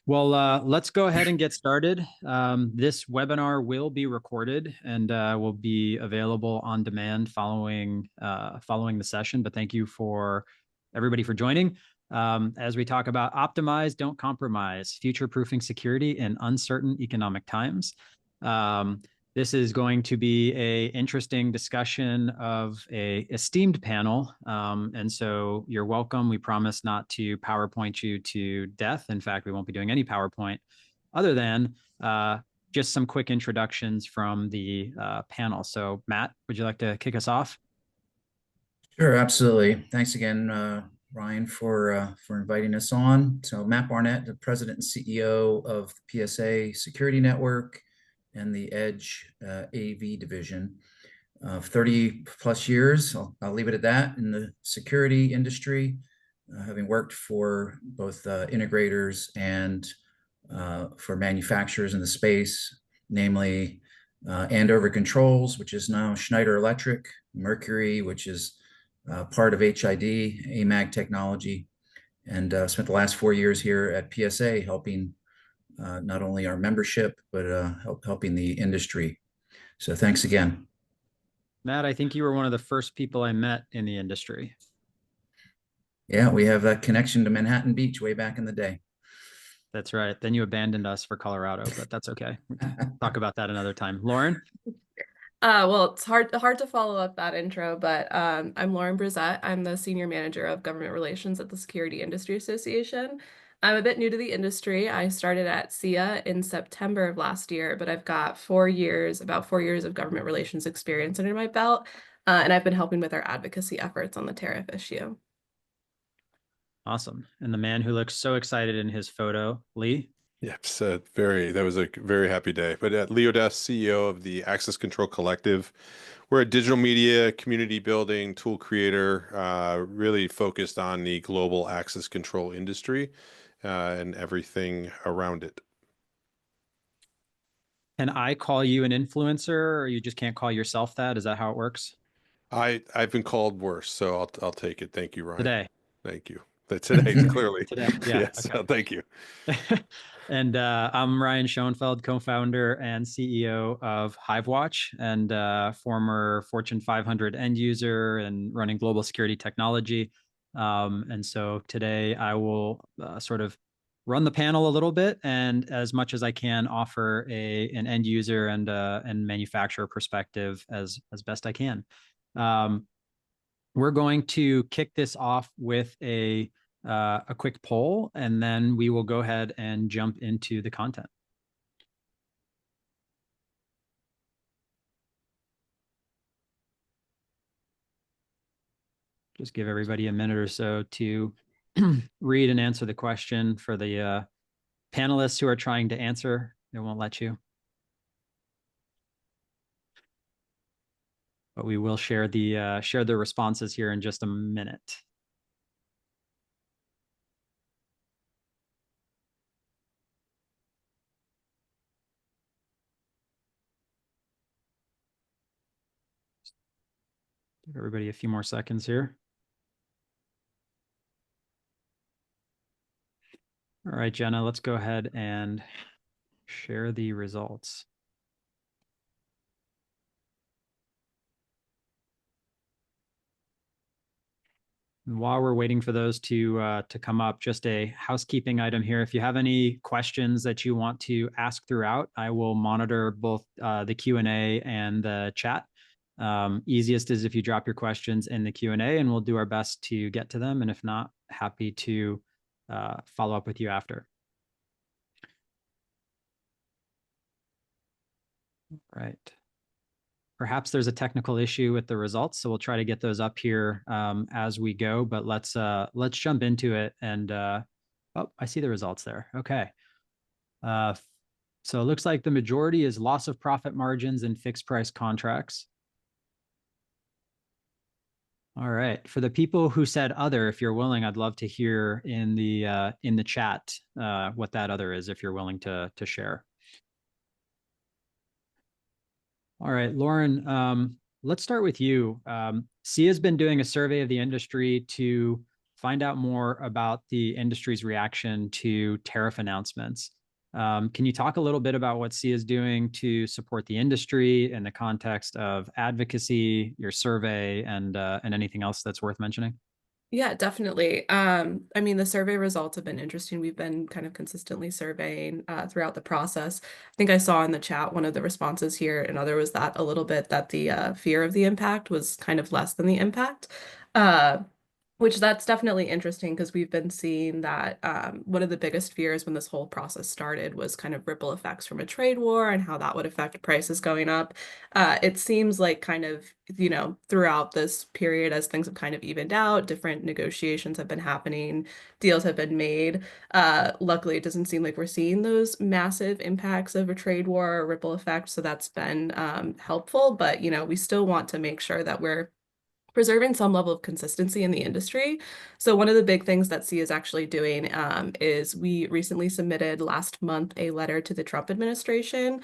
Well, let's go ahead and get started. This webinar will be recorded and will be available on demand following the session. But thank you for everybody for joining. As we talk about optimize, don't compromise, future-proofing security in uncertain economic times. This is going to be an interesting discussion of a esteemed panel. And so you're welcome. We promise not to PowerPoint you to death. In fact, we won't be doing any PowerPoint other than just some quick introductions from the panel. So Matt, would you like to kick us off? Sure, absolutely. Thanks again, Ryan, for inviting us on. So Matt Barnett, the president and CEO of the PSA Security Network and the Edge AV division. 30 plus years, I'll leave it at that, in the security industry, having worked for both integrators and for manufacturers in the space, namely Andover Controls, which is now Schneider Electric, Mercury, which is part of HID, AMAG technology, and spent the last 4 years here at PSA helping not only our membership, but helping the industry. So thanks again. Matt, I think you were one of the first people I met in the industry. Yeah, we have that connection to Manhattan Beach way back in the day. That's right. Then you abandoned us for Colorado, but that's okay. Talk about that another time. Lauren? Well, it's hard to follow up that intro, but I'm Lauren Brizette. I'm the Senior Manager of Government Relations at the Security Industry Association. I'm a bit new to the industry. I started at SIA in September of last year, but I've got about 4 years of government relations experience under my belt, and I've been helping with our advocacy efforts on the tariff issue. Awesome. And the man who looks so excited in his photo, Lee? Yep, so that was a very happy day. But Leo Das, CEO of the Access Control Collective. We're a digital media community building tool creator, really focused on the global access control industry and everything around it. Can I call you an influencer, or you just can't call yourself that? Is that how it works? I've been called worse, so I'll take it. Thank you, Ryan. Today. Thank you. Today, clearly. Today, yeah. Yes, Okay. thank you. And I'm Ryan Schoenfeld, co-founder and CEO of HiveWatch, and former Fortune 500 end user and running global security technology. And so today I will sort of run the panel a little bit, and as much as I can offer an end user and manufacturer perspective as best I can. We're going to kick this off with a quick poll, and then we will go ahead and jump into the content. Just give everybody a minute or so to read and answer the question. For the panelists who are trying to answer, they won't let you. But we will share the responses here in just a minute. Give everybody a few more seconds here. All right, Jenna, let's go ahead and share the results. And while we're waiting for those to come up, just a housekeeping item here. If you have any questions that you want to ask throughout, I will monitor both the Q&A and the chat. Easiest is if you drop your questions in the Q&A, and we'll do our best to get to them. And if not, happy to follow up with you after. Right. Perhaps there's a technical issue with the results, so we'll try to get those up here as we go. But let's jump into it. And oh, I see the results there. Okay. So it looks like the majority is loss of profit margins in fixed price contracts. All right. For the people who said other, if you're willing, I'd love to hear in the chat what that other is, if you're willing to share. All right, Lauren, let's start with you. SIA has been doing a survey of the industry to find out more about the industry's reaction to tariff announcements. Can you talk a little bit about what SIA is doing to support the industry in the context of advocacy, your survey, and anything else that's worth mentioning? Yeah, definitely. I mean, the survey results have been interesting. We've been kind of consistently surveying throughout the process. I think I saw in the chat one of the responses here, another was that a little bit that the fear of the impact was kind of less than the impact. Which that's definitely interesting because we've been seeing that one of the biggest fears when this whole process started was kind of ripple effects from a trade war and how that would affect prices going up. It seems like kind of, throughout this period as things have kind of evened out, different negotiations have been happening, deals have been made. Luckily, it doesn't seem like we're seeing those massive impacts of a trade war or ripple effect. So that's been helpful. But, we still want to make sure that we're preserving some level of consistency in the industry. So one of the big things that SIA is actually doing is we recently submitted last month a letter to the Trump administration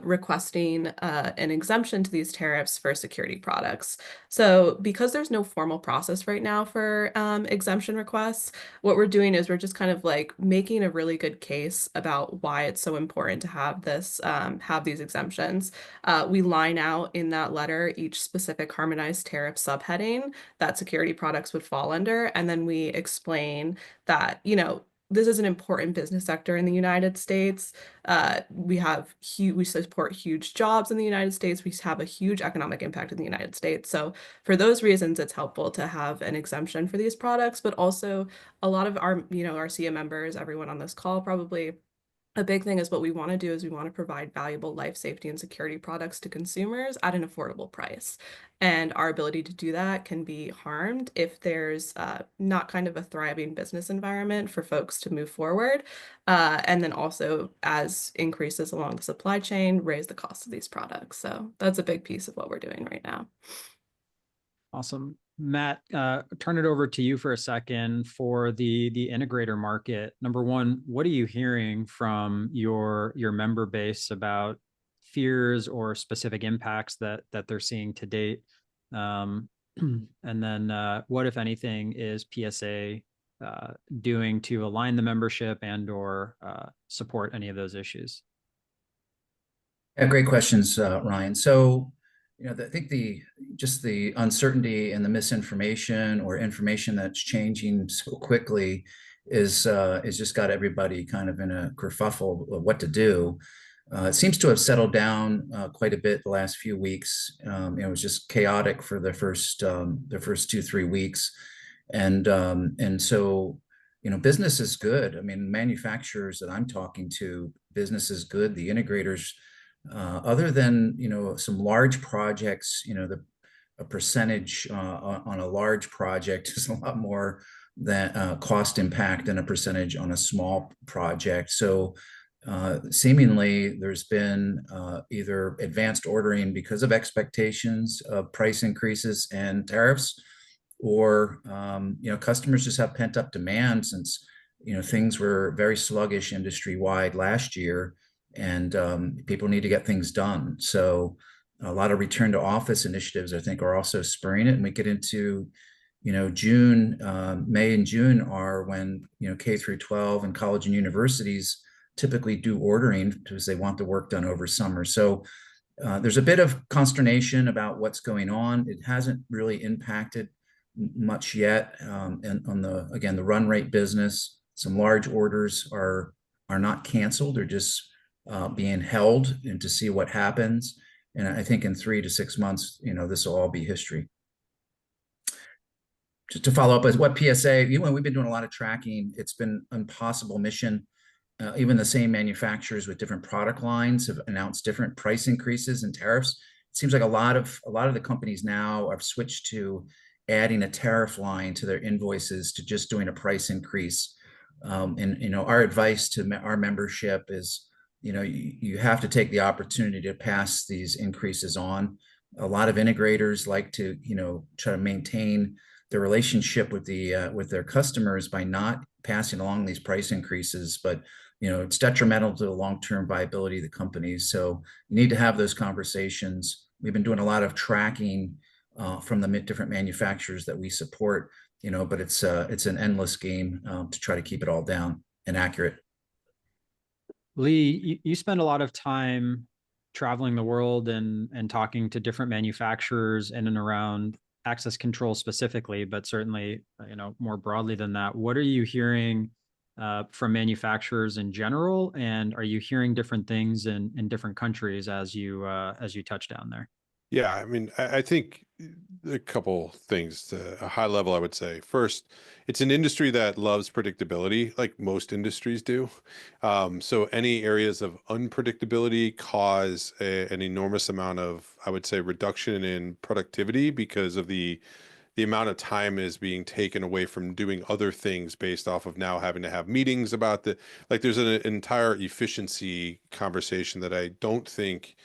requesting an exemption to these tariffs for security products. So because there's no formal process right now for exemption requests, what we're doing is we're just kind of like making a really good case about why it's so important to have this, have these exemptions. We line out in that letter each specific harmonized tariff subheading that security products would fall under. And then we explain that, this is an important business sector in the United States. We support huge jobs in the United States. We have a huge economic impact in the United States. So for those reasons, it's helpful to have an exemption for these products, but also a lot of our, our SIA members, everyone on this call probably, a big thing is what we want to do is we want to provide valuable life safety and security products to consumers at an affordable price. And our ability to do that can be harmed if there's not kind of a thriving business environment for folks to move forward. And then also as increases along the supply chain, raise the cost of these products. So that's a big piece of what we're doing right now. Awesome. Matt, turn it over to you for a second for the integrator market. Number one, what are you hearing from your member base about fears or specific impacts that they're seeing to date? And then what, if anything, is PSA doing to align the membership and or support any of those issues? Yeah, great questions, Ryan. So, I think just the uncertainty and the misinformation or information that's changing so quickly is just got everybody kind of in a kerfuffle of what to do. It seems to have settled down quite a bit the last few weeks. It was just chaotic for the first 2-3 weeks, and so business is good. I mean, manufacturers that I'm talking to, business is good. The integrators. Other than some large projects, a percentage on a large project is a lot more than cost impact than a percentage on a small project. So seemingly there's been either advanced ordering because of expectations of price increases and tariffs, or customers just have pent up demand since things were very sluggish industry wide last year. And people need to get things done. So a lot of return to office initiatives, I think, are also spurring it. And we get into, June, May and June are when, K through 12 and college and universities typically do ordering because they want the work done over summer. So there's a bit of consternation about what's going on. It hasn't really impacted much yet. And on the run rate business, some large orders are not canceled. They're just being held and to see what happens. And I think in 3 to 6 months, this will all be history. Just to follow up with what PSA, we've been doing a lot of tracking. It's been an impossible mission. Even the same manufacturers with different product lines have announced different price increases and tariffs. It seems like a lot of the companies now have switched to adding a tariff line to their invoices to just doing a price increase. And our advice to our membership is, you have to take the opportunity to pass these increases on. A lot of integrators like to, try to maintain their relationship with their customers by not passing along these price increases, but it's detrimental to the long-term viability of the companies. So you need to have those conversations. We've been doing a lot of tracking from the different manufacturers that we support, but it's an endless game to try to keep it all down and accurate. Lee, you spend a lot of time traveling the world and talking to different manufacturers in and around access control specifically, but certainly, more broadly than that. What are you hearing from manufacturers in general, and are you hearing different things in different countries as you touch down there? Yeah, I mean, I think a couple things to a high level, I would say. First, it's an industry that loves predictability, like most industries do. So any areas of unpredictability cause an enormous amount of, I would say, reduction in productivity because of the amount of time is being taken away from doing other things based off of now having to have meetings about there's an entire efficiency conversation that I don't think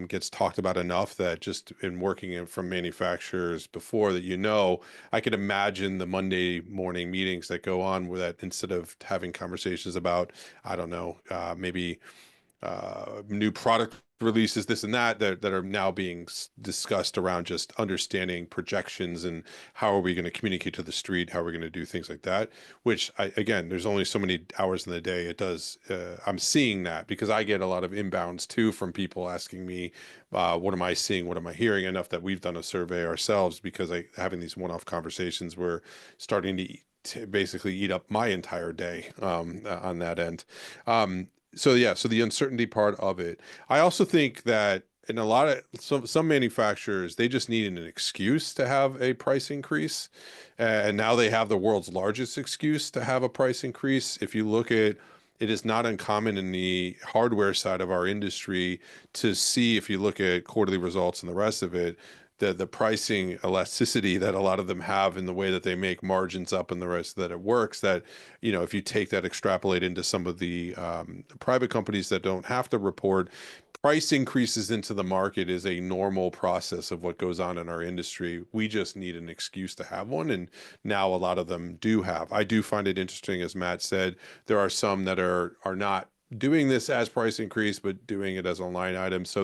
gets talked about enough, that just in working from manufacturers before that, I could imagine the Monday morning meetings that go on where that instead of having conversations about, I don't know, maybe new product releases, this and that are now being discussed around just understanding projections and how are we going to communicate to the street, how are we going to do things like that, which again, there's only so many hours in the day. It does, I'm seeing that because I get a lot of inbounds too from people asking me, what am I seeing? What am I hearing? Enough that we've done a survey ourselves because having these one-off conversations, we're starting to basically eat up my entire day on that end. So the uncertainty part of it. I also think that in a lot of some manufacturers, they just need an excuse to have a price increase. And now they have the world's largest excuse to have a price increase. If you look at it, is not uncommon in the hardware side of our industry to see, if you look at quarterly results and the rest of it, the pricing elasticity that a lot of them have in the way that they make margins up and the rest that it works, that, if you take that, extrapolate into some of the private companies that don't have to report, price increases into the market is a normal process of what goes on in our industry. We just need an excuse to have one. And now a lot of them do have. I do find it interesting, as Matt said, there are some that are not doing this as price increase, but doing it as a line item. So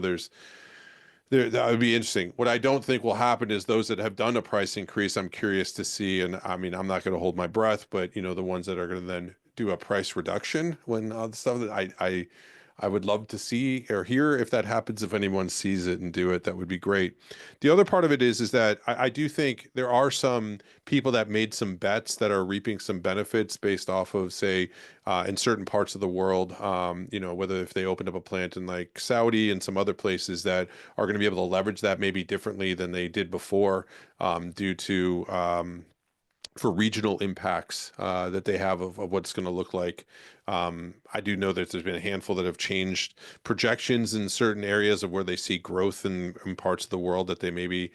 that would be interesting. What I don't think will happen is those that have done a price increase, I'm curious to see, and I mean, I'm not going to hold my breath, but the ones that are going to then do a price reduction when the stuff that I would love to see or hear if that happens. If anyone sees it and do it, that would be great. The other part of it is that I do think there are some people that made some bets that are reaping some benefits based off of, say, in certain parts of the world, whether if they opened up a plant in like Saudi and some other places that are going to be able to leverage that maybe differently than they did before, due to for regional impacts that they have of what it's going to look like. I do know that there's been a handful that have changed projections in certain areas of where they see growth in parts of the world that they maybe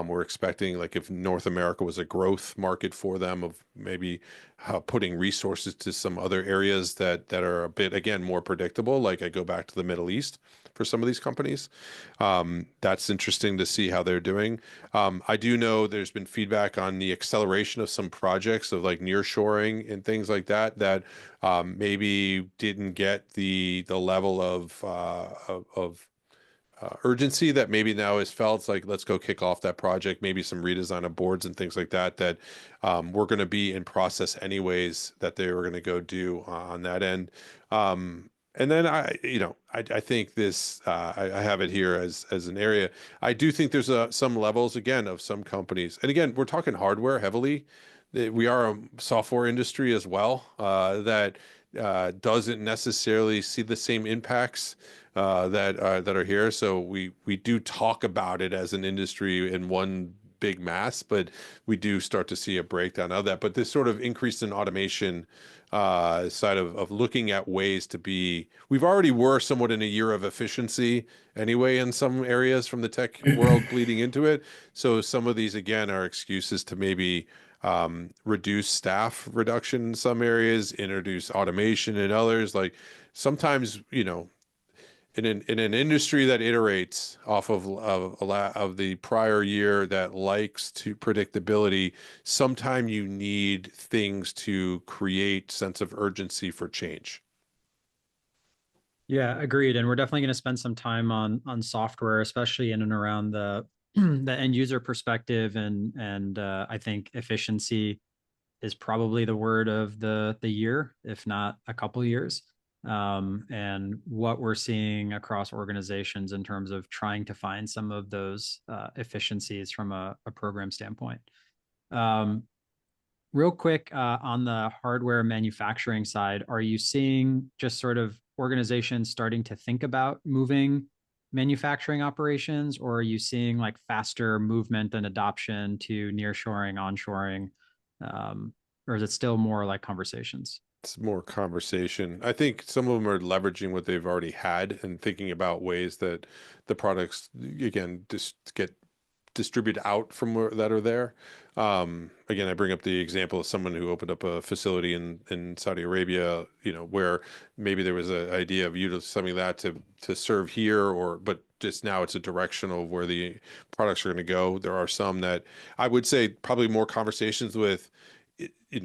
were expecting, like if North America was a growth market for them, of maybe putting resources to some other areas that are a bit, again, more predictable. Like I go back to the Middle East for some of these companies. That's interesting to see how they're doing. I do know there's been feedback on the acceleration of some projects of like nearshoring and things like that maybe didn't get the level of urgency that maybe now is felt. It's like, let's go kick off that project, maybe some redesign of boards and things like that we're going to be in process anyways, that they were going to go do on that end. And then I think this, I have it here as an area. I do think there's some levels, again, of some companies. And again, we're talking hardware heavily. We are a software industry as well, that doesn't necessarily see the same impacts that are here. So we do talk about it as an industry in one big mass, but we do start to see a breakdown of that. But this sort of increase in automation side of looking at ways to be, we've already were somewhat in a year of efficiency anyway in some areas from the tech world bleeding into it. So some of these, again, are excuses to maybe reduce staff reduction in some areas, introduce automation in others. Like sometimes, in an industry that iterates off of the prior year, that likes to predictability, sometimes you need things to create sense of urgency for change. Yeah, agreed. And we're definitely going to spend some time on software, especially in and around the the end user perspective, and I think efficiency is probably the word of the year, if not a couple years. And what we're seeing across organizations in terms of trying to find some of those efficiencies from a program standpoint. Real quick, on the hardware manufacturing side, are you seeing just sort of organizations starting to think about moving manufacturing operations, or are you seeing like faster movement and adoption to nearshoring, onshoring, or is it still more like conversations? It's more conversation. I think some of them are leveraging what they've already had and thinking about ways that the products, again, just get distributed out from where that are there. Again, I bring up the example of someone who opened up a facility in Saudi Arabia, where maybe there was an idea of utilizing something of that to serve here, but just now it's a directional of where the products are going to go. There are some that I would say probably more conversations with,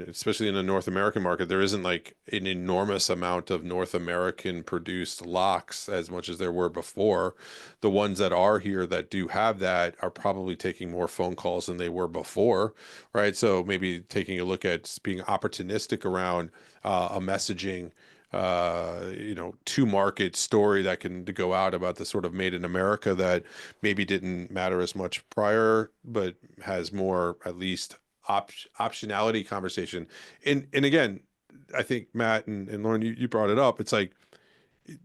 especially in the North American market, there isn't like an enormous amount of North American produced locks as much as there were before. The ones that are here that do have that are probably taking more phone calls than they were before, right? So maybe taking a look at being opportunistic around a messaging, to market story that can go out about the sort of made in America that maybe didn't matter as much prior, but has more at least optionality conversation. And again, I think Matt and Lauren, you brought it up. It's like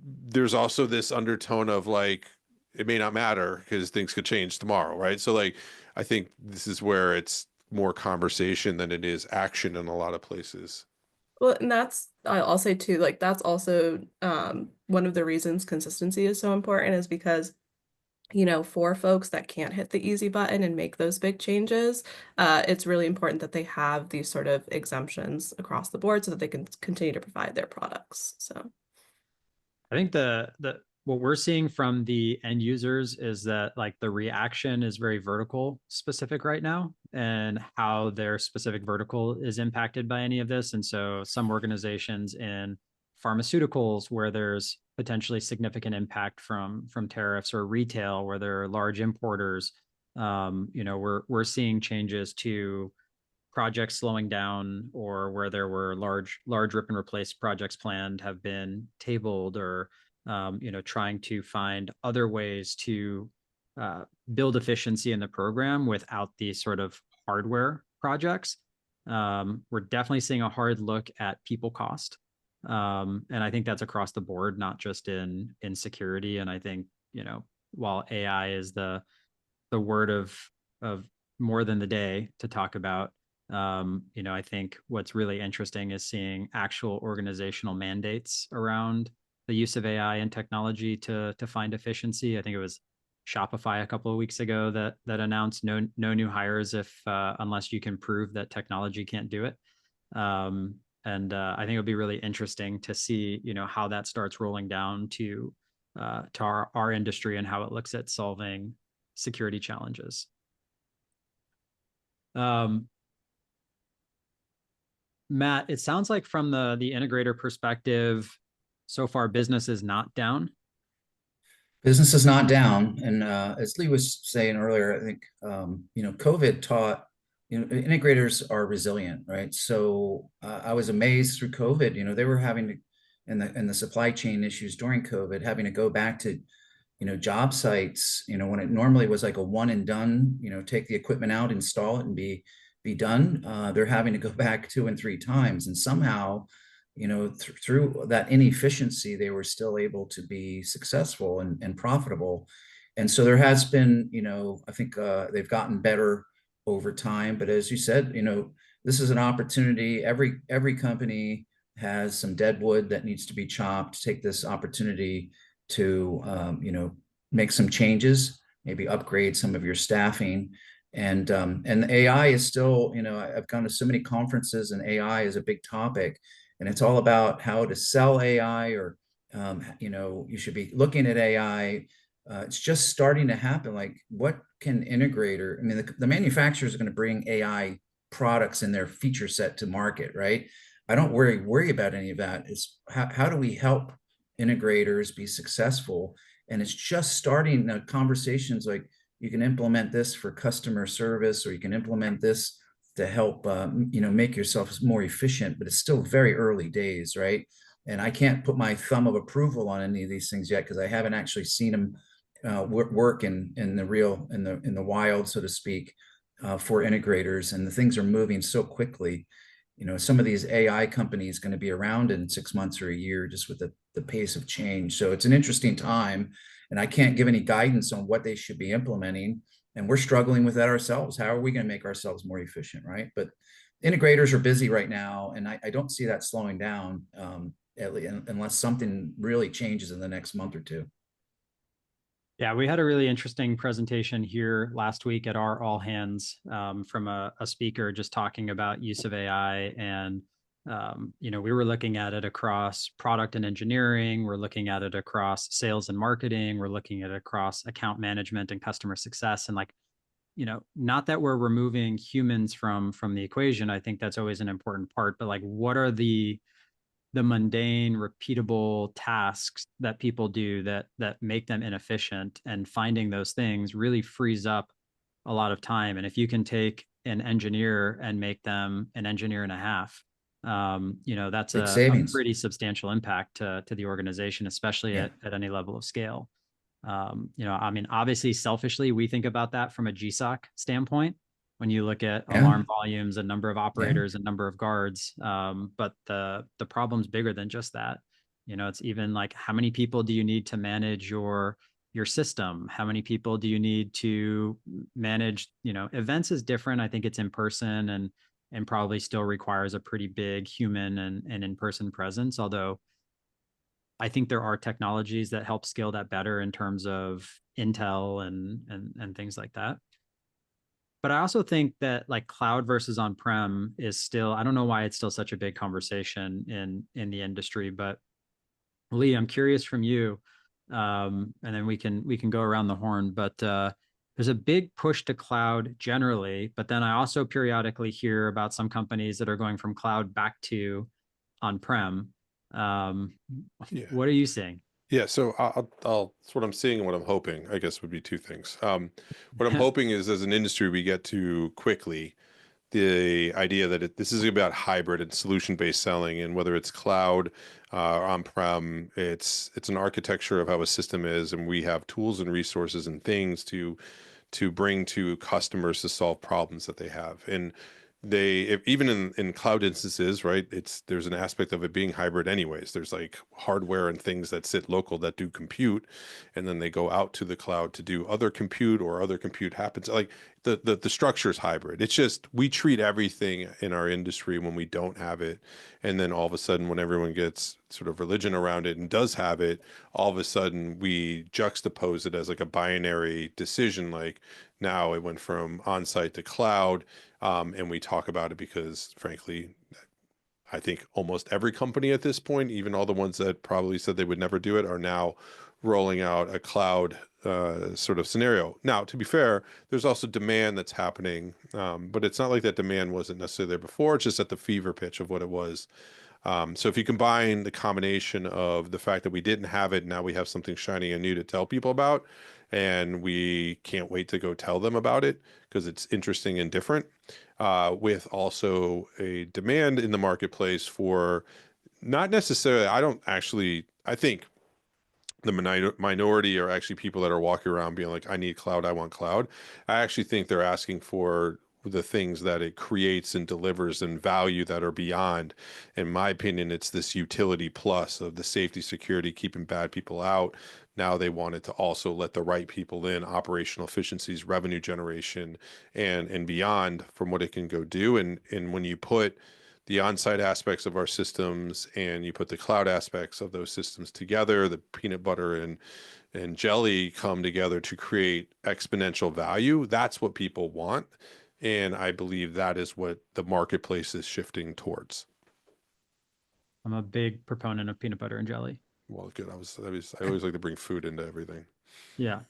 there's also this undertone of like it may not matter because things could change tomorrow, right? So like I think this is where it's more conversation than it is action in a lot of places. Well, and I'll say too, like that's also one of the reasons consistency is so important is because for folks that can't hit the easy button and make those big changes, it's really important that they have these sort of exemptions across the board so that they can continue to provide their products. So I think what we're seeing from the end users is that like the reaction is very vertical specific right now, and how their specific vertical is impacted by any of this. And so some organizations in pharmaceuticals where there's potentially significant impact from tariffs, or retail where there are large importers, we're seeing changes to projects slowing down, or where there were large rip and replace projects planned have been tabled, or trying to find other ways to build efficiency in the program without these sort of hardware projects. We're definitely seeing a hard look at people cost. And I think that's across the board, not just in security. And I think, while AI is the word of more than the day to talk about, I think what's really interesting is seeing actual organizational mandates around the use of AI and technology to find efficiency. I think it was Shopify a couple of weeks ago that announced no new hires unless you can prove that technology can't do it. And I think it'll be really interesting to see how that starts rolling down to our industry and how it looks at solving security challenges. Matt, it sounds like from the integrator perspective, so far business is not down. Business is not down, and as Lee was saying earlier, I think COVID taught integrators are resilient, right? So I was amazed through COVID. They were having to, and the supply chain issues during COVID, having to go back to job sites, when it normally was like a one and done, take the equipment out, install it, and be done. They're having to go back 2 and 3 times, and somehow, through that inefficiency, they were still able to be successful and profitable. And so there has been, I think they've gotten better over time. But as you said, this is an opportunity. Every company has some dead wood that needs to be chopped. Take this opportunity to make some changes, maybe upgrade some of your staffing. And AI is still, I've gone to so many conferences, and AI is a big topic, and it's all about how to sell AI, or you should be looking at AI. It's just starting to happen. Like, what can integrator? I mean, the manufacturers are going to bring AI products in their feature set to market, right? I don't worry about any of that. It's how do we help integrators be successful? And it's just starting conversations like, you can implement this for customer service, or you can implement this to help, make yourself more efficient, but it's still very early days, right? And I can't put my thumb of approval on any of these things yet, because I haven't actually seen them work in the wild, so to speak, for integrators. And the things are moving so quickly. Some of these AI companies going to be around in 6 months or a year, just with the pace of change. So it's an interesting time, and I can't give any guidance on what they should be implementing. And we're struggling with that ourselves. How are we going to make ourselves more efficient, right? But integrators are busy right now, and I don't see that slowing down, unless something really changes in the next month or two. Yeah, we had a really interesting presentation here last week at our all hands from a speaker just talking about use of AI. And, we were looking at it across product and engineering. We're looking at it across sales and marketing. We're looking at it across account management and customer success. And not that we're removing humans from the equation. I think that's always an important part, but what are the mundane, repeatable tasks that people do that make them inefficient, and finding those things really frees up a lot of time. And if you can take an engineer and make them an engineer and a half, that's a pretty substantial impact to the organization, especially at any level of scale. Obviously, selfishly, we think about that from a GSOC standpoint, when you look at alarm volumes and number of operators and number of guards. But the problem's bigger than just that. It's even how many people do you need to manage your system? How many people do you need to manage, events is different. I think it's in person and probably still requires a pretty big human and in-person presence. Although I think there are technologies that help scale that better in terms of intel and things like that. But I also think that cloud versus on-prem is still, I don't know why it's still such a big conversation in the industry. But Lee, I'm curious from you, and then we can go around the horn. But there's a big push to cloud generally, but then I also periodically hear about some companies that are going from cloud back to on-prem. What are you seeing? Yeah, so it's what I'm seeing and what I'm hoping, I guess, would be two things. What I'm hoping is, as an industry, we get to quickly the idea that this is about hybrid and solution-based selling, and whether it's cloud or on-prem, it's an architecture of how a system is, and we have tools and resources and things to bring to customers to solve problems that they have. And even in cloud instances, right, there's an aspect of it being hybrid anyways. There's hardware and things that sit local that do compute, and then they go out to the cloud to do other compute, or other compute happens. The structure is hybrid. It's just, we treat everything in our industry when we don't have it, and then all of a sudden, when everyone gets sort of religion around it and does have it, all of a sudden we juxtapose it as a binary decision. Now it went from on-site to cloud. And we talk about it because, frankly, I think almost every company at this point, even all the ones that probably said they would never do it, are now rolling out a cloud sort of scenario. Now, to be fair, there's also demand that's happening, but it's not like that demand wasn't necessarily there before. It's just at the fever pitch of what it was. So if you combine the combination of the fact that we didn't have it, now we have something shiny and new to tell people about, and we can't wait to go tell them about it because it's interesting and different, with also a demand in the marketplace for not necessarily, I think the minority are actually people that are walking around being like, I need cloud, I want cloud. I actually think they're asking for the things that it creates and delivers and value that are beyond. In my opinion, it's this utility plus of the safety, security, keeping bad people out. Now they wanted to also let the right people in, operational efficiencies, revenue generation, and beyond from what it can go do. And when you put the on-site aspects of our systems and you put the cloud aspects of those systems together, the peanut butter and jelly come together to create exponential value. That's what people want. And I believe that is what the marketplace is shifting towards. I'm a big proponent of peanut butter and jelly. Well, good. I always like to bring food into everything. Yeah.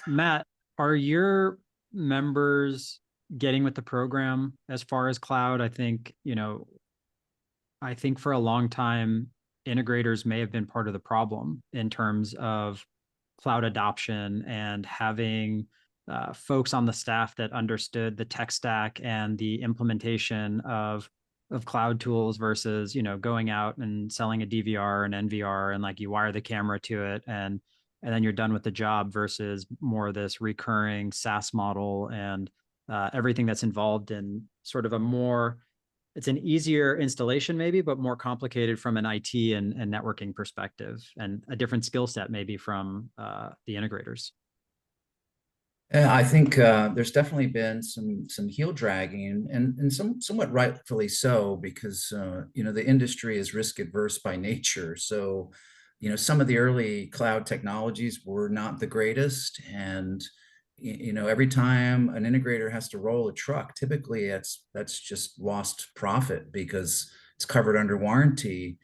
Matt, are your members getting with the program as far as cloud? I think for a long time, integrators may have been part of the problem in terms of cloud adoption and having folks on the staff that understood the tech stack and the implementation of cloud tools versus, going out and selling a DVR and NVR and like you wire the camera to it and then you're done with the job versus more of this recurring SaaS model and everything that's involved in sort of it's an easier installation maybe, but more complicated from an IT and networking perspective and a different skill set maybe from the integrators. Yeah, I think there's definitely been some heel dragging and somewhat rightfully so because the industry is risk adverse by nature. So, some of the early cloud technologies were not the greatest, and every time an integrator has to roll a truck, typically that's just lost profit because it's covered under warranty.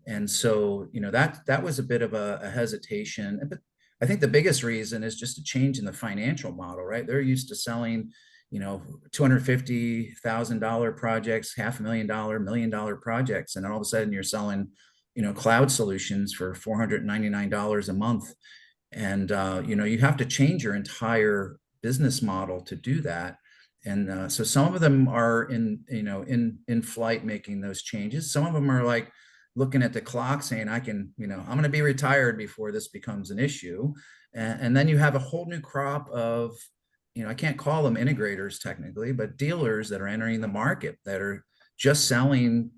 And so, that was a bit of a hesitation. But I think the biggest reason is just a change in the financial model, right? They're used to selling, $250,000 projects, $500,000, $1 million projects. And then all of a sudden you're selling, cloud solutions for $499 a month. And, you have to change your entire business model to do that. And so some of them are in flight making those changes. Some of them are like looking at the clock saying, I'm going to be retired before this becomes an issue. And then you have a whole new crop of, I can't call them integrators technically, but dealers that are entering the market that are just selling,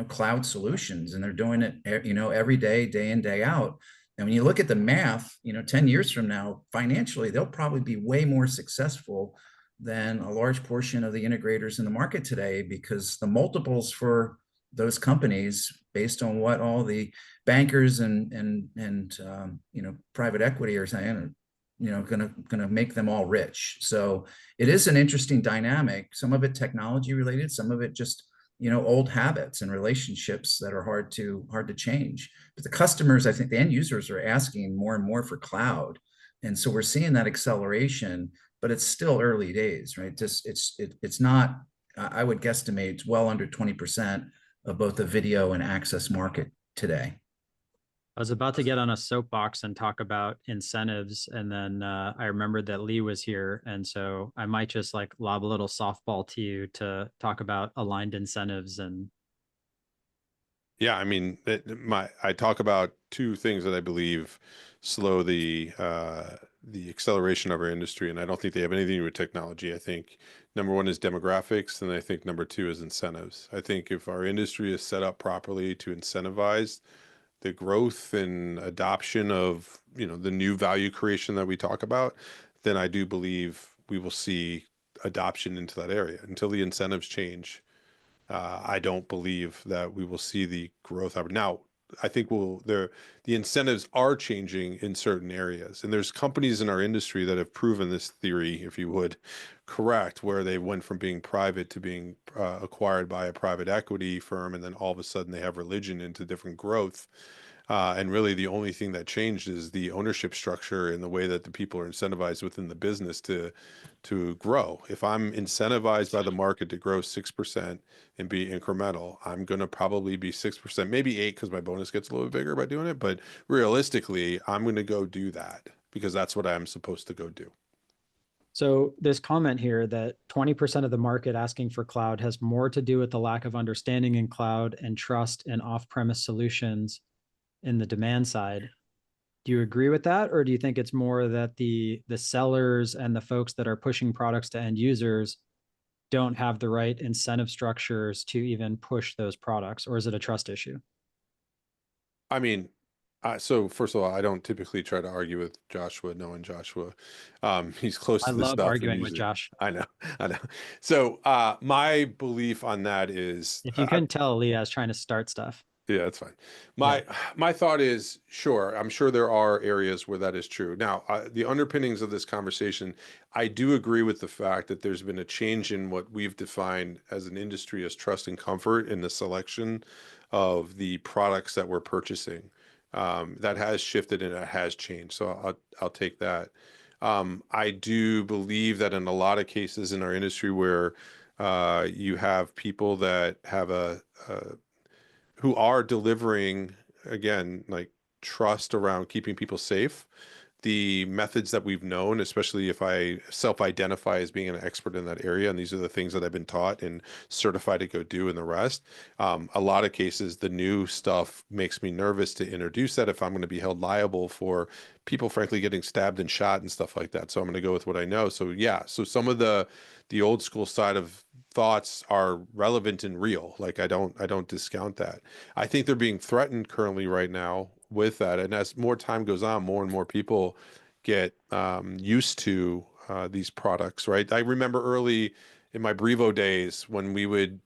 cloud solutions, and they're doing it, every day in, day out. And when you look at the math, 10 years from now, financially, they'll probably be way more successful than a large portion of the integrators in the market today, because the multiples for those companies, based on what all the bankers and private equity are saying, gonna make them all rich. So it is an interesting dynamic. Some of it technology related, some of it just old habits and relationships that are hard to change. But the customers, I think the end users are asking more and more for cloud, and so we're seeing that acceleration. But it's still early days, right? It's not. I would guesstimate it's well under 20% of both the video and access market today. I was about to get on a soapbox and talk about incentives, and then I remembered that Lee was here, and so I might just like lob a little softball to you to talk about aligned incentives. And yeah, I mean, I talk about two things that I believe slow the acceleration of our industry, and I don't think they have anything to do with technology. I think number one is demographics, and I think number two is incentives. I think if our industry is set up properly to incentivize the growth and adoption of, the new value creation that we talk about, then I do believe we will see adoption into that area. Until the incentives change, I don't believe that we will see the growth. Now, I think the incentives are changing in certain areas, and there's companies in our industry that have proven this theory, if you would, correct, where they went from being private to being acquired by a private equity firm, and then all of a sudden they have religion into different growth. And really the only thing that changed is the ownership structure and the way that the people are incentivized within the business to grow. If I'm incentivized by the market to grow 6% and be incremental, I'm going to probably be 6%, maybe 8%, because my bonus gets a little bit bigger by doing it. But realistically, I'm going to go do that because that's what I'm supposed to go do. so this comment here that 20% of the market asking for cloud has more to do with the lack of understanding in cloud and trust in off-premise solutions in the demand side. Do you agree with that? Or do you think it's more that the sellers and the folks that are pushing products to end users don't have the right incentive structures to even push those products? Or is it a trust issue? I mean, so first of all, I don't typically try to argue with Joshua, knowing Joshua. He's close I to the love stuff. arguing with Josh. I know. So my belief on that is, If you couldn't tell, Leah is trying to start stuff. yeah, that's fine. My thought is, sure, I'm sure there are areas where that is true. Now, the underpinnings of this conversation, I do agree with the fact that there's been a change in what we've defined as an industry as trust and comfort in the selection of the products that we're purchasing. That has shifted and it has changed. So I'll take that. I do believe that in a lot of cases in our industry where you have people that have who are delivering, again, like trust around keeping people safe, the methods that we've known, especially if I self-identify as being an expert in that area, and these are the things that I've been taught and certified to go do, and the rest. A lot of cases, the new stuff makes me nervous to introduce that if I'm going to be held liable for people, frankly, getting stabbed and shot and stuff like that. So I'm going to go with what I know. So yeah, so some of the old school side of thoughts are relevant and real. Like I don't discount that. I think they're being threatened currently right now with that. And as more time goes on, more and more people get used to these products, right? I remember early in my Brevo days when we would,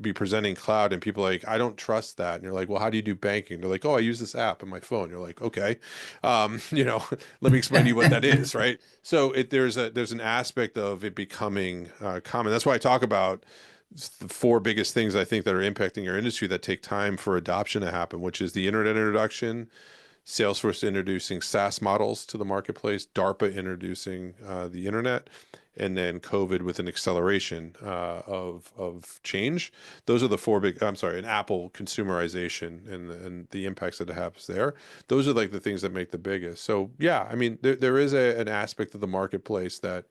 be presenting cloud and people are like, I don't trust that. And you're like, well, how do you do banking? They're like, oh, I use this app on my phone. You're like, okay, let me explain to you what that is, right? So there's an aspect of it becoming common. That's why I talk about the four biggest things I think that are impacting our industry that take time for adoption to happen, which is the internet introduction, Salesforce introducing SaaS models to the marketplace, DARPA introducing the internet, and then COVID with an acceleration of change. Those are the four big. I'm sorry, and Apple consumerization and the impacts that it has there. Those are like the things that make the biggest. So yeah, I mean, there is an aspect of the marketplace that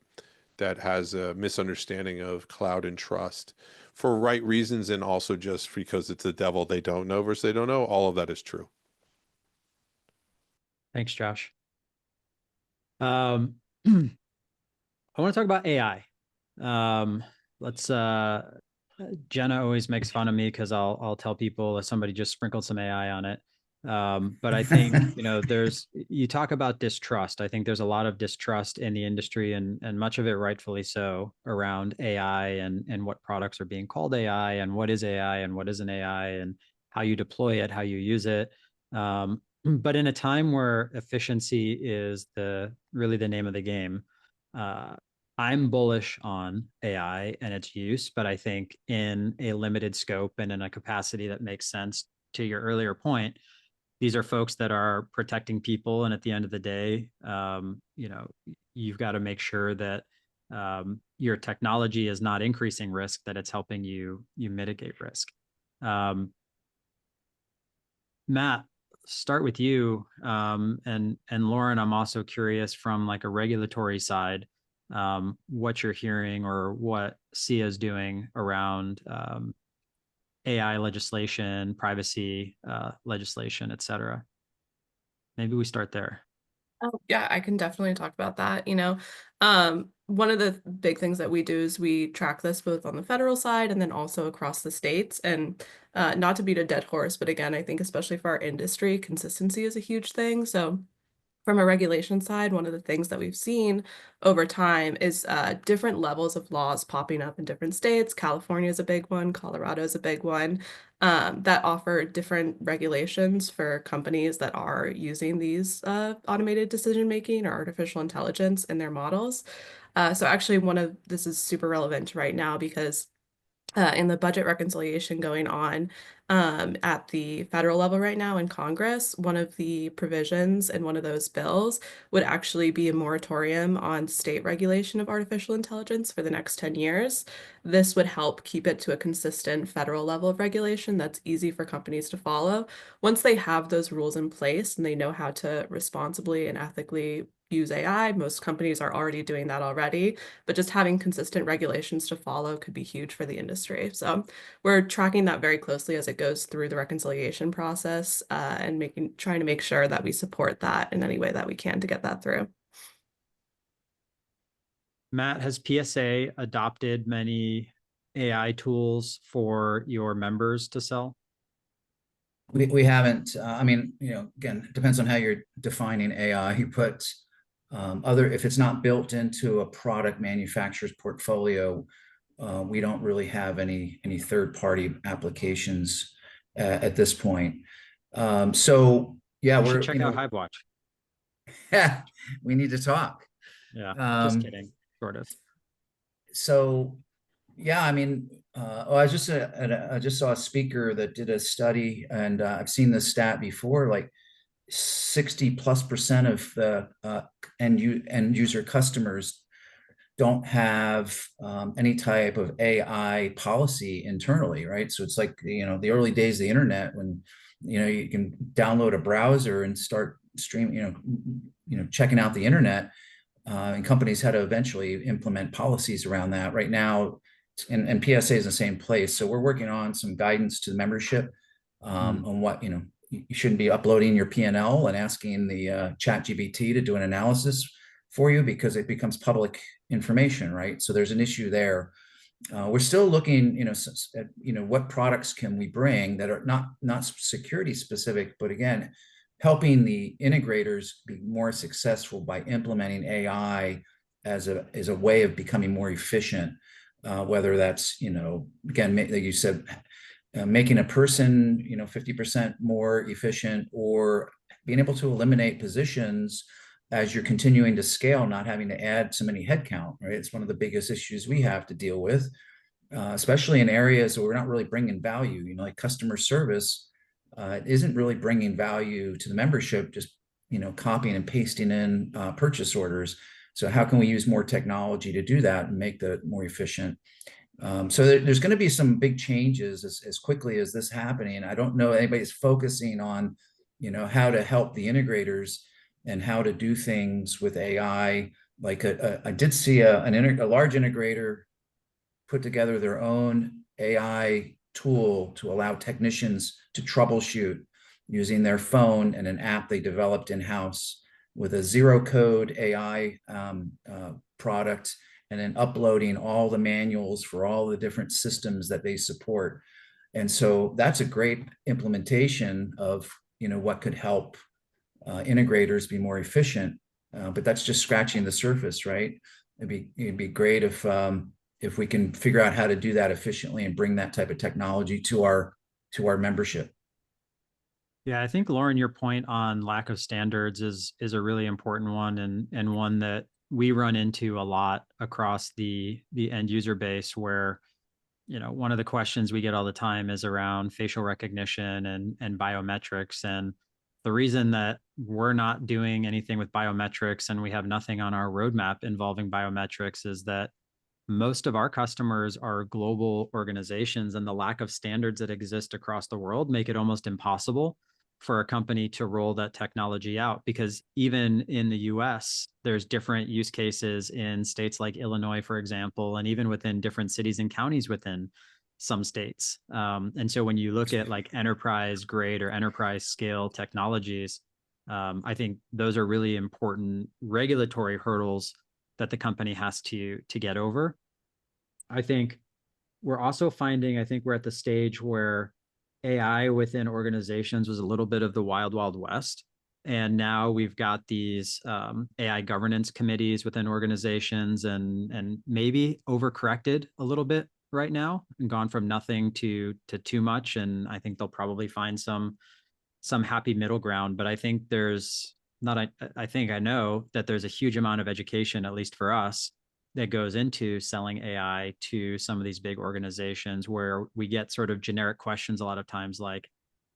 has a misunderstanding of cloud and trust for right reasons, and also just because it's the devil they don't know versus they don't know. All of that is true. Thanks, Josh. I want to talk about AI. Let's Jenna always makes fun of me because I'll tell people if somebody just sprinkled some AI on it. But I think, you talk about distrust. I think there's a lot of distrust in the industry, and much of it rightfully so, around AI and what products are being called AI and what is AI and what isn't AI and how you deploy it, how you use it. But in a time where efficiency is really the name of the game, I'm bullish on AI and its use, but I think in a limited scope and in a capacity that makes sense. To your earlier point, these are folks that are protecting people, and at the end of the day, you've got to make sure that your technology is not increasing risk, that it's helping you mitigate risk. Matt, start with you, and Lauren. I'm also curious from like a regulatory side, what you're hearing or what SIA is doing around AI legislation, privacy legislation, et cetera. Maybe we start there. Oh, yeah, I can definitely talk about that. One of the big things that we do is we track this both on the federal side and then also across the states. And not to beat a dead horse, but again, I think especially for our industry, consistency is a huge thing. So from a regulation side, one of the things that we've seen over time is different levels of laws popping up in different states. California is a big one, Colorado is a big one, that offer different regulations for companies that are using these automated decision-making or artificial intelligence in their models. So actually this is super relevant right now because in the budget reconciliation going on at the federal level right now in Congress, one of the provisions in one of those bills would actually be a moratorium on state regulation of artificial intelligence for the next 10 years. This would help keep it to a consistent federal level of regulation that's easy for companies to follow. Once they have those rules in place and they know how to responsibly and ethically use AI, most companies are already doing that already, but just having consistent regulations to follow could be huge for the industry. So we're tracking that very closely as it goes through the reconciliation process, and trying to make sure that we support that in any way that we can to get that through. Matt, has PSA adopted many AI tools for your members to sell? We haven't. I mean, again, it depends on how you're defining AI, but if it's not built into a product manufacturer's portfolio, we don't really have any third-party applications at this point. So yeah, we should check out HiveWatch. Yeah, we need to talk. Yeah, just kidding, sort of. So yeah, I mean, I just saw a speaker that did a study, and I've seen this stat before, like 60+% of the end user customers don't have any type of AI policy internally, right? So it's like, the early days of the internet when you can download a browser and start streaming, checking out the internet. And companies had to eventually implement policies around that. Right now, and PSA is in the same place. So we're working on some guidance to the membership on what, you shouldn't be uploading your P&L and asking the ChatGPT to do an analysis for you, because it becomes public information, right? So there's an issue there. We're still looking, at, what products can we bring that are not security specific, but again, helping the integrators be more successful by implementing AI as a way of becoming more efficient. Whether that's, again, like you said, making a person, 50% more efficient, or being able to eliminate positions as you're continuing to scale, not having to add so many headcount, right? It's one of the biggest issues we have to deal with, especially in areas where we're not really bringing value, like customer service isn't really bringing value to the membership, just, copying and pasting in purchase orders. So how can we use more technology to do that and make that more efficient? So there's going to be some big changes as quickly as this happening. I don't know anybody's focusing on, how to help the integrators and how to do things with AI. Like I did see a large integrator put together their own AI tool to allow technicians to troubleshoot using their phone and an app they developed in-house with a zero code AI product, and then uploading all the manuals for all the different systems that they support. And so that's a great implementation of, what could help integrators be more efficient. But that's just scratching the surface, right? It'd be great if we can figure out how to do that efficiently and bring that type of technology to our membership. Yeah, I think, Lauren, your point on lack of standards is a really important one, and one that we run into a lot across the end user base, where, one of the questions we get all the time is around facial recognition and biometrics. And the reason that we're not doing anything with biometrics and we have nothing on our roadmap involving biometrics is that most of our customers are global organizations, and the lack of standards that exist across the world make it almost impossible for a company to roll that technology out. Because even in the US, there's different use cases in states like Illinois, for example, and even within different cities and counties within some states. And so when you look at like enterprise grade or enterprise scale technologies, I think those are really important regulatory hurdles that the company has to get over. I think we're also finding, I think we're at the stage where AI within organizations was a little bit of the wild, wild west. And now we've got these AI governance committees within organizations, and maybe overcorrected a little bit right now and gone from nothing to too much. And I think they'll probably find some happy middle ground. But I think I know that there's a huge amount of education, at least for us, that goes into selling AI to some of these big organizations, where we get sort of generic questions a lot of times like,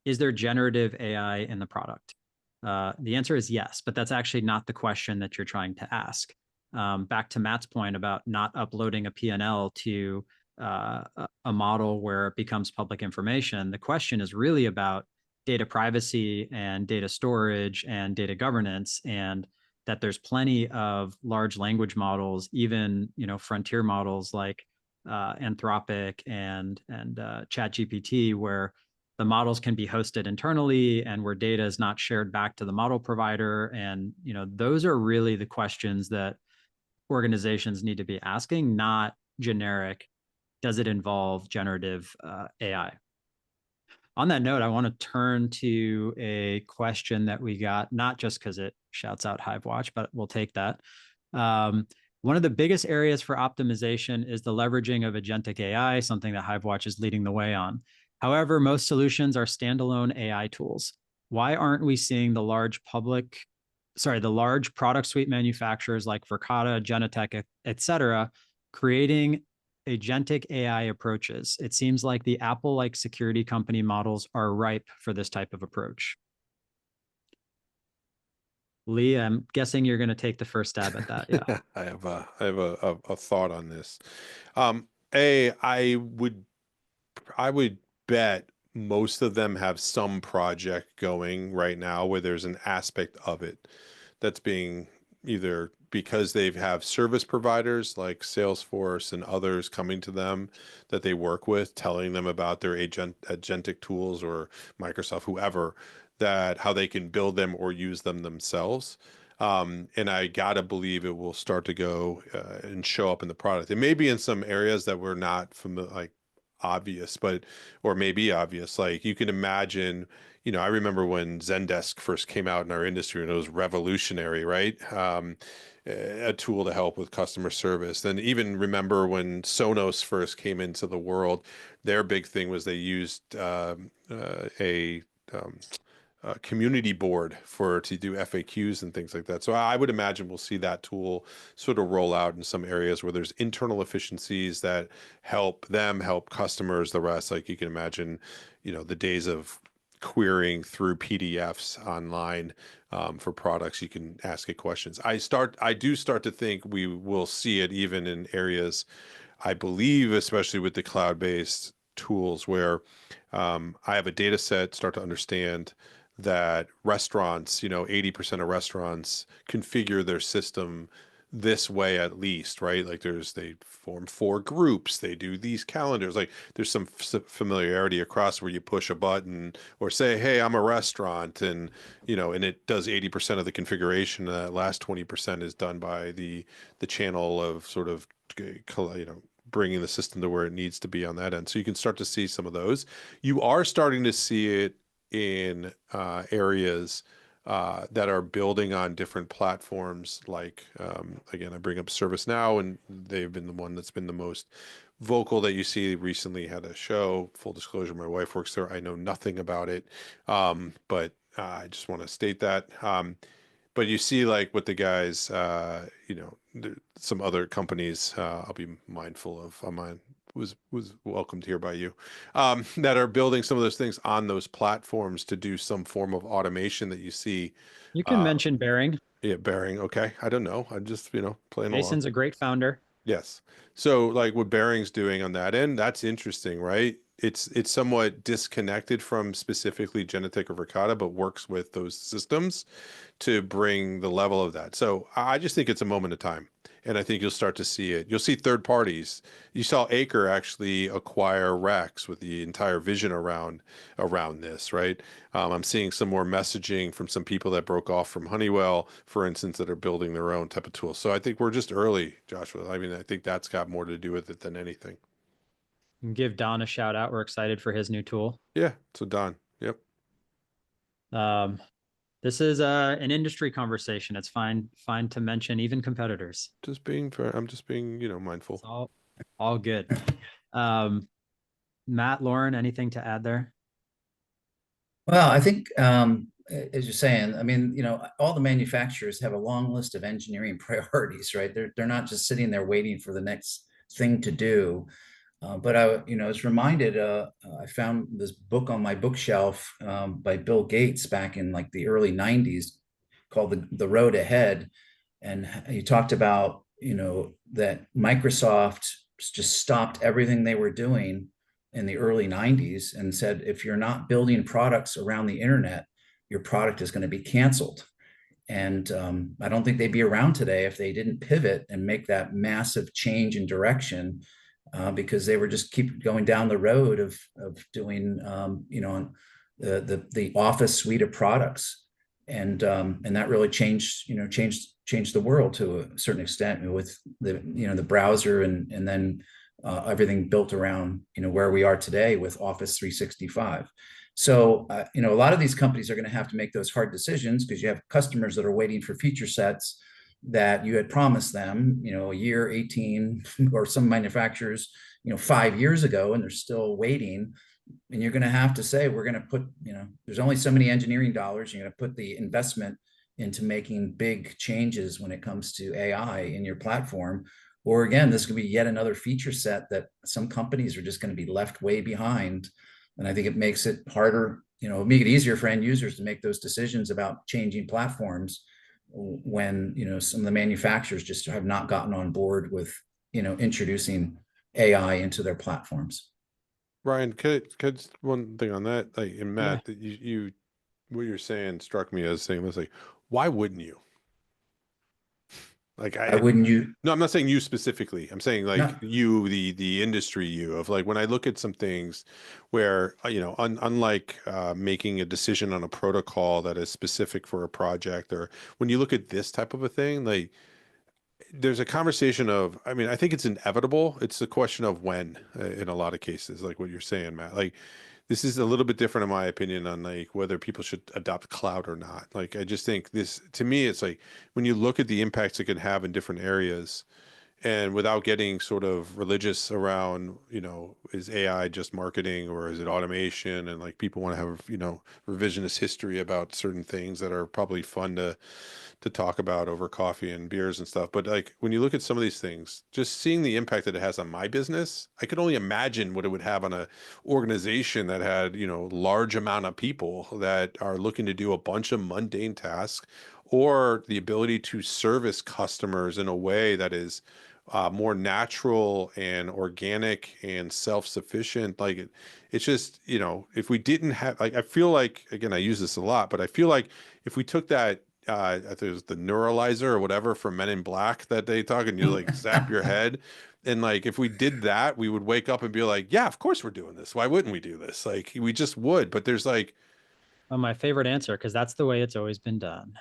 is there generative AI in the product? The answer is yes, but that's actually not the question that you're trying to ask. Back to Matt's point about not uploading a P&L to a model where it becomes public information. The question is really about data privacy and data storage and data governance, and that there's plenty of large language models, even, frontier models like Anthropic and ChatGPT, where the models can be hosted internally and where data is not shared back to the model provider. And, those are really the questions that organizations need to be asking, not generic, does it involve generative AI? On that note, I want to turn to a question that we got, not just because it shouts out HiveWatch, but we'll take that. One of the biggest areas for optimization is the leveraging of agentic AI, something that HiveWatch is leading the way on. However, most solutions are standalone AI tools. Why aren't we seeing the large product suite manufacturers like Verkada, Genetec, et cetera, creating agentic AI approaches? It seems like the Apple-like security company models are ripe for this type of approach. Lee, I'm guessing you're going to take the first stab at that. Yeah, I have a thought on this. I would bet most of them have some project going right now where there's an aspect of it that's being either because they have service providers like Salesforce and others coming to them that they work with, telling them about their agentic tools, or Microsoft, whoever, that how they can build them or use them themselves. And I gotta believe it will start to go and show up in the product. It may be in some areas that we're not familiar, like obvious, but or maybe obvious. Like you can imagine, I remember when Zendesk first came out in our industry, and it was revolutionary, right? A tool to help with customer service. Then even remember when Sonos first came into the world, their big thing was they used a community board to do FAQs and things like that. So I would imagine we'll see that tool sort of roll out in some areas where there's internal efficiencies that help them help customers. The rest, like you can imagine, the days of querying through PDFs online for products, you can ask it questions. I do start to think we will see it even in areas, I believe, especially with the cloud-based tools, where I have a data set, start to understand that restaurants, 80% of restaurants configure their system this way at least, right? Like they form 4 groups, they do these calendars, like there's some familiarity across where you push a button or say, hey, I'm a restaurant, and and it does 80% of the configuration. That last 20% is done by the channel of sort of bringing the system to where it needs to be on that end. So you can start to see some of those. You are starting to see it in areas that are building on different platforms. Like, again, I bring up ServiceNow, and they've been the one that's been the most vocal that you see. Recently had a show, full disclosure, my wife works there. I know nothing about it, but I just want to state that. But you see, like with the guys, some other companies, I'll be mindful of on mine, was welcomed here by you, that are building some of those things on those platforms to do some form of automation that you see. You can mention Bearing. Yeah, Bearing. Okay. I don't know. I'm just, playing along. Jason's a great founder. Yes. So like what Bearing's doing on that end, that's interesting, right? It's somewhat disconnected from specifically Genetec or Verkada, but works with those systems to bring the level of that. So I just think it's a moment of time. And I think you'll start to see it. You'll see third parties. You saw Acre actually acquire Rex with the entire vision around this, right? I'm seeing some more messaging from some people that broke off from Honeywell, for instance, that are building their own type of tool. So I think we're just early, Joshua. I mean, I think that's got more to do with it than anything. Give Don a shout out. We're excited for his new tool. Yeah. So Don. Yep. This is an industry conversation. It's fine to mention even competitors. Just being fair. I'm just being, mindful. It's all good. Matt, Lauren, anything to add there? Well, I think, as you're saying, I mean, all the manufacturers have a long list of engineering priorities, right? They're not just sitting there waiting for the next thing to do. But I was reminded, I found this book on my bookshelf by Bill Gates back in like the early 90s called The Road Ahead. And he talked about, that Microsoft just stopped everything they were doing in the early 90s and said, if you're not building products around the internet, your product is going to be canceled. And I don't think they'd be around today if they didn't pivot and make that massive change in direction. Because they were just keep going down the road of doing the Office suite of products, and that really changed the world to a certain extent with the browser and then everything built around where we are today with Office 365. So a lot of these companies are going to have to make those hard decisions because you have customers that are waiting for feature sets that you had promised them, a year, 18, or some manufacturers, 5 years ago, and they're still waiting. And you're going to have to say, we're going to put, there's only so many engineering dollars. You're going to put the investment into making big changes when it comes to AI in your platform. Or again, this could be yet another feature set that some companies are just going to be left way behind. And I think it makes it harder, make it easier for end users to make those decisions about changing platforms when some of the manufacturers just have not gotten on board with introducing AI into their platforms. Ryan, could I just one thing on that? Like, and Yeah. Matt, that what you're saying struck me as saying, was like, why wouldn't you? Like, Why wouldn't you? no, I'm not saying you specifically. I'm saying like No, you, the industry you of like when I look at some things where unlike making a decision on a protocol that is specific for a project, or when you look at this type of a thing, like there's a conversation of, I mean, I think it's inevitable. It's a question of when, in a lot of cases, like what you're saying, Matt. Like this is a little bit different in my opinion on like whether people should adopt cloud or not. Like I just think this, to me, it's like when you look at the impacts it can have in different areas, and without getting sort of religious around, is AI just marketing or is it automation? And like people want to have, revisionist history about certain things that are probably fun to talk about over coffee and beers and stuff. But like when you look at some of these things, just seeing the impact that it has on my business, I could only imagine what it would have on a organization that had, large amount of people that are looking to do a bunch of mundane tasks, or the ability to service customers in a way that is more natural and organic and self-sufficient. Like it's just, if we didn't have, like, I feel like, again, I use this a lot, but I feel like if we took that, I think it was the neuralizer or whatever from Men in Black that they talk, and you like zap your head. And like, if we did that, we would wake up and be like, yeah, of course we're doing this. Why wouldn't we do this? Like, we just would. But there's like, Well, my favorite answer, because that's the way it's always been done.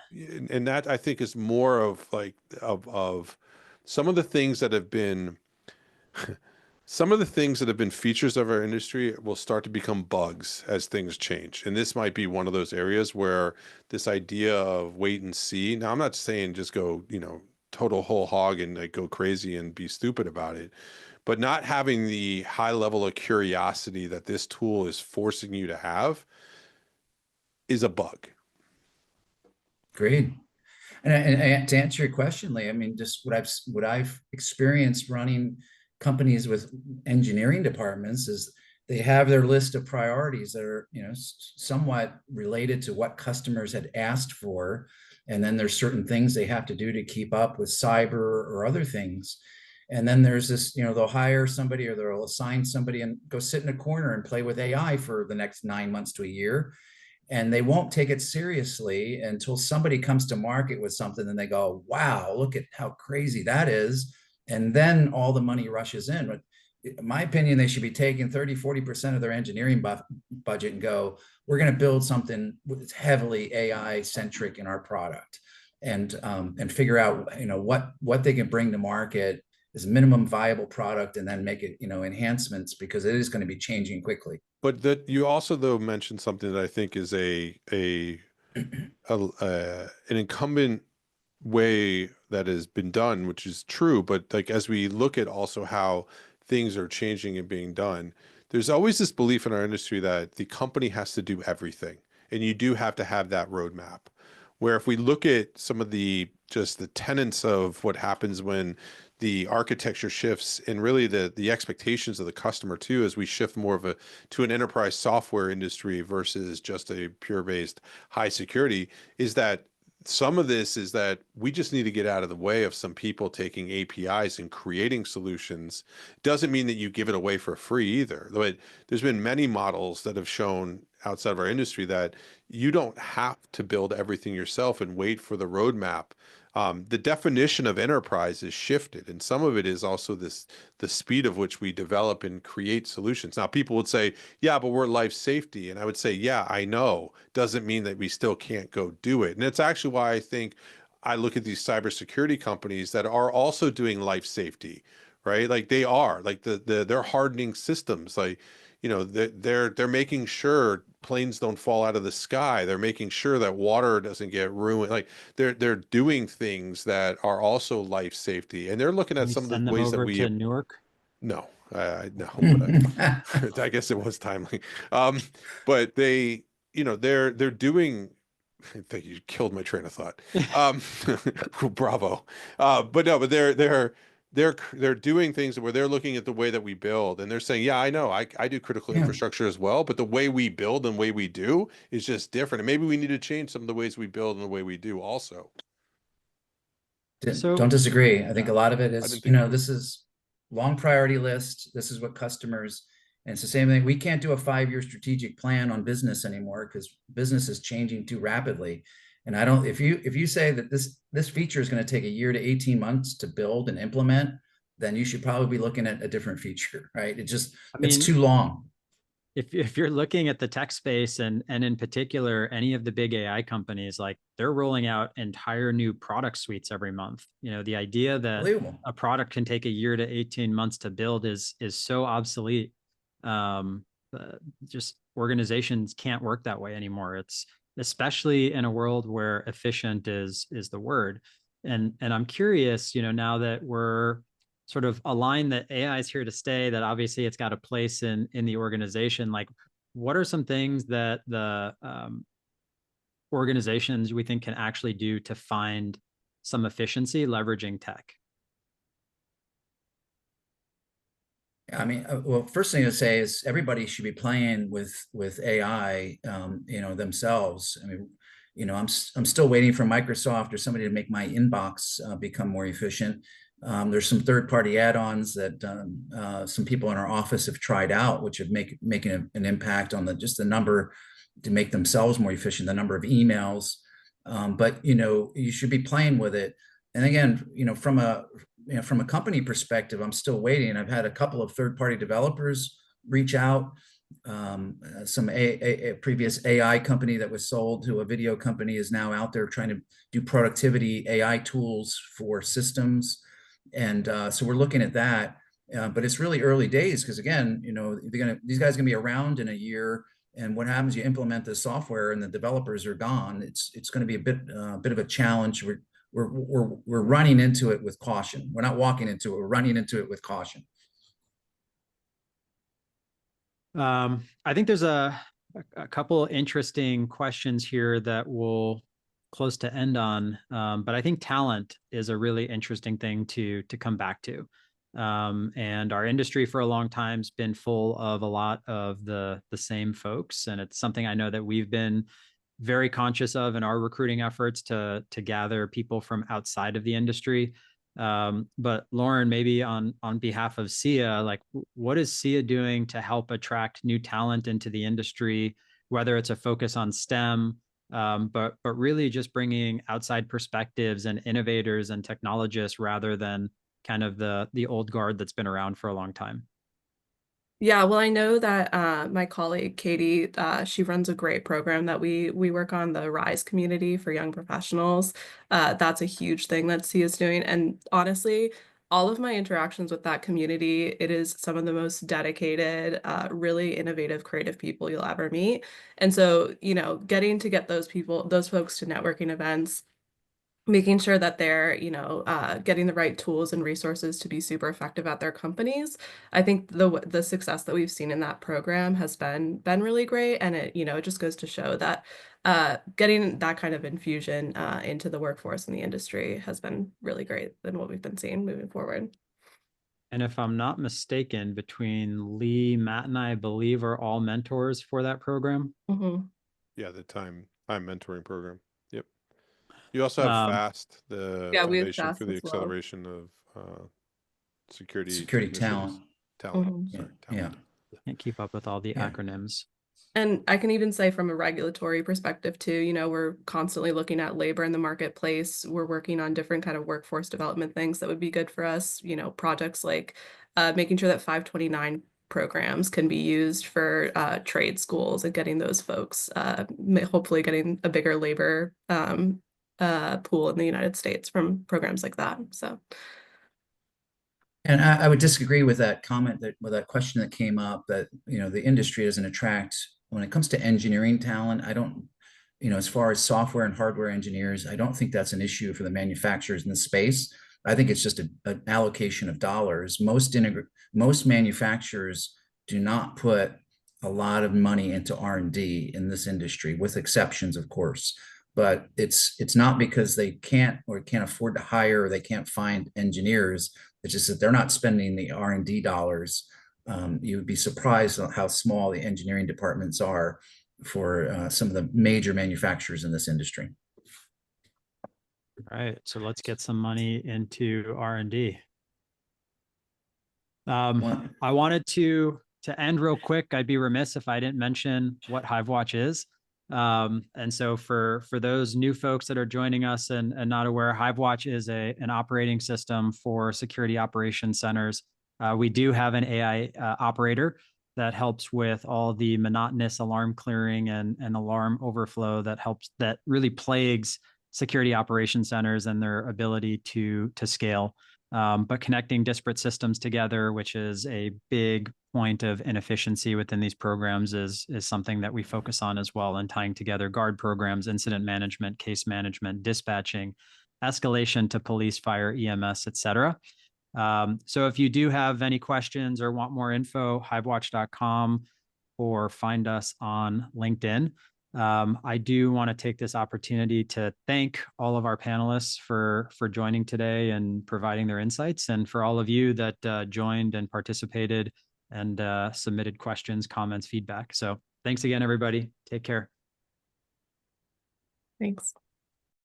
and that I think is more of like, of some of the things that have been, some of the things that have been features of our industry will start to become bugs as things change. And this might be one of those areas where this idea of wait and see. Now, I'm not saying just go, total whole hog and like go crazy and be stupid about it, but not having the high level of curiosity that this tool is forcing you to have is a bug. great. And to answer your question, Lee, I mean, just what I've experienced running companies with engineering departments is they have their list of priorities that are, somewhat related to what customers had asked for. And then there's certain things they have to do to keep up with cyber or other things. And then there's this, they'll hire somebody or they'll assign somebody and go sit in a corner and play with AI for the next 9 months to a year, and they won't take it seriously until somebody comes to market with something and they go, wow, look at how crazy that is. And then all the money rushes in. But in my opinion, they should be taking 30-40% of their engineering budget and go, we're going to build something that's heavily AI centric in our product, and figure out, what they can bring to market as a minimum viable product, and then make it, enhancements, because it is going to be changing quickly. But that you also though mentioned something that I think is an incumbent way that has been done, which is true. But like as we look at also how things are changing and being done, there's always this belief in our industry that the company has to do everything, and you do have to have that roadmap. Where if we look at some of the just the tenets of what happens when the architecture shifts, and really the expectations of the customer too, as we shift more of to an enterprise software industry versus just a pure based high security, is that some of this is that we just need to get out of the way of some people taking APIs and creating solutions. Doesn't mean that you give it away for free either. But there's been many models that have shown outside of our industry that you don't have to build everything yourself and wait for the roadmap. The definition of enterprise is shifted, and some of it is also the speed of which we develop and create solutions. Now, people would say, yeah, but we're life safety. And I would say, yeah, I know. Doesn't mean that we still can't go do it. And it's actually why I think I look at these cybersecurity companies that are also doing life safety, right? Like they are, like they're hardening systems. Like, they're making sure planes don't fall out of the sky. They're making sure that water doesn't get ruined. Like they're doing things that are also life safety, and they're looking at Can we some of the send them ways that over we to Newark? no, no, but I guess it was timely. But they're doing. I think you killed my train of thought. Bravo. But no, but they're doing things where they're looking at the way that we build, and they're saying, yeah, I know, I do critical Yeah. infrastructure as well, but the way we build and the way we do is just different. And maybe we need to change some of the ways we build and the way we do also. So Don't disagree. I think a lot of it I is, didn't think this is long priority list. This is what customers And it's the same thing. We can't do a 5-year strategic plan on business anymore because business is changing too rapidly. And I don't, if you say that this feature is going to take a year to 18 months to build and implement, then you should probably be looking at a different feature, right? It's too long. If you're looking at the tech space and in particular any of the big AI companies, like they're rolling out entire new product suites every month. You know, the idea that a product can take a year to 18 months to build is so obsolete. Just organizations can't work that way anymore. It's especially in a world where efficient is the word. And I'm curious, you know, now that we're sort of aligned that AI is here to stay, that obviously it's got a place in the organization. Like, what are some things that the organizations we think can actually do to find some efficiency leveraging tech? I mean, well, first thing to say is everybody should be playing with AI, you know, themselves. I mean, you know, I'm still waiting for Microsoft or somebody to make my inbox become more efficient. There's some third-party add-ons that some people in our office have tried out, which have making an impact on just the number to make themselves more efficient, the number of emails. But you know, you should be playing with it. And again, you know, from a company perspective, I'm still waiting. I've had a couple of third-party developers reach out. Some previous AI company that was sold to a video company is now out there trying to do productivity AI tools for systems. And so we're looking at that, but it's really early days because again, you know, these guys are gonna be around in a year, and what happens? You implement the software and the developers are gone. It's going to be a bit of a challenge. We're running into it with caution. We're not walking into it. We're running into it with caution. I think there's a couple interesting questions here that we'll close to end on, but I think talent is a really interesting thing to come back to. And our industry for a long time has been full of a lot of the same folks, and it's something I know that we've been very conscious of in our recruiting efforts to gather people from outside of the industry. But Lauren, maybe on behalf of SIA, like what is SIA doing to help attract new talent into the industry, whether it's a focus on STEM, but really just bringing outside perspectives and innovators and technologists rather than kind of the old guard that's been around for a long time? Yeah, well, I know that my colleague Katie, she runs a great program that we work on, the Rise community for young professionals. That's a huge thing that SIA is doing, and honestly, all of my interactions with that community, it is some of the most dedicated, really innovative, creative people you'll ever meet. And so, you know, getting to get those folks to networking events, making sure that they're, you know, getting the right tools and resources to be super effective at their companies. I think the success that we've seen in that program has been really great, and it, you know, it just goes to show that getting that kind of infusion into the workforce in the industry has been really great than what we've been seeing moving forward. And if I'm not mistaken, between Lee, Matt, and I believe are all mentors for that program. Mm-hmm. Yeah, the time mentoring program. Yep. You also have FAST, the Yeah, we have Foundation FAST for the as well. Acceleration of Security talent. Talent. Mhm. Sorry, Yeah. talent. Can't keep up with all the Yeah. acronyms. And I can even say from a regulatory perspective too, you know, we're constantly looking at labor in the marketplace. We're working on different kind of workforce development things that would be good for us, you know, projects like making sure that 529 programs can be used for trade schools and getting those folks, hopefully getting a bigger labor pool in the United States from programs like that. So. And I would disagree with that comment with that question that came up that, you know, the industry doesn't attract, when it comes to engineering talent, I don't, you know, as far as software and hardware engineers, I don't think that's an issue for the manufacturers in the space. I think it's just an allocation of dollars. Most manufacturers do not put a lot of money into R&D in this industry, with exceptions, of course. But it's not because they can't afford to hire, or they can't find engineers. It's just that they're not spending the R&D dollars. You would be surprised at how small the engineering departments are for some of the major manufacturers in this industry. All right, so let's get some money into R&D. I wanted to to end real quick, I'd be remiss if I didn't mention what HiveWatch is. And so for those new folks that are joining us and not aware, HiveWatch is an operating system for security operations centers. We do have an AI operator that helps with all the monotonous alarm clearing and alarm overflow that really plagues security operations centers and their ability to scale. But connecting disparate systems together, which is a big point of inefficiency within these programs, is something that we focus on as well, and tying together guard programs, incident management, case management, dispatching, escalation to police, fire, EMS, et cetera. So if you do have any questions or want more info, hivewatch.com or find us on LinkedIn. I do want to take this opportunity to thank all of our panelists for joining today and providing their insights, and for all of you that joined and participated and submitted questions, comments, feedback. So thanks again, everybody. Take care. Thanks.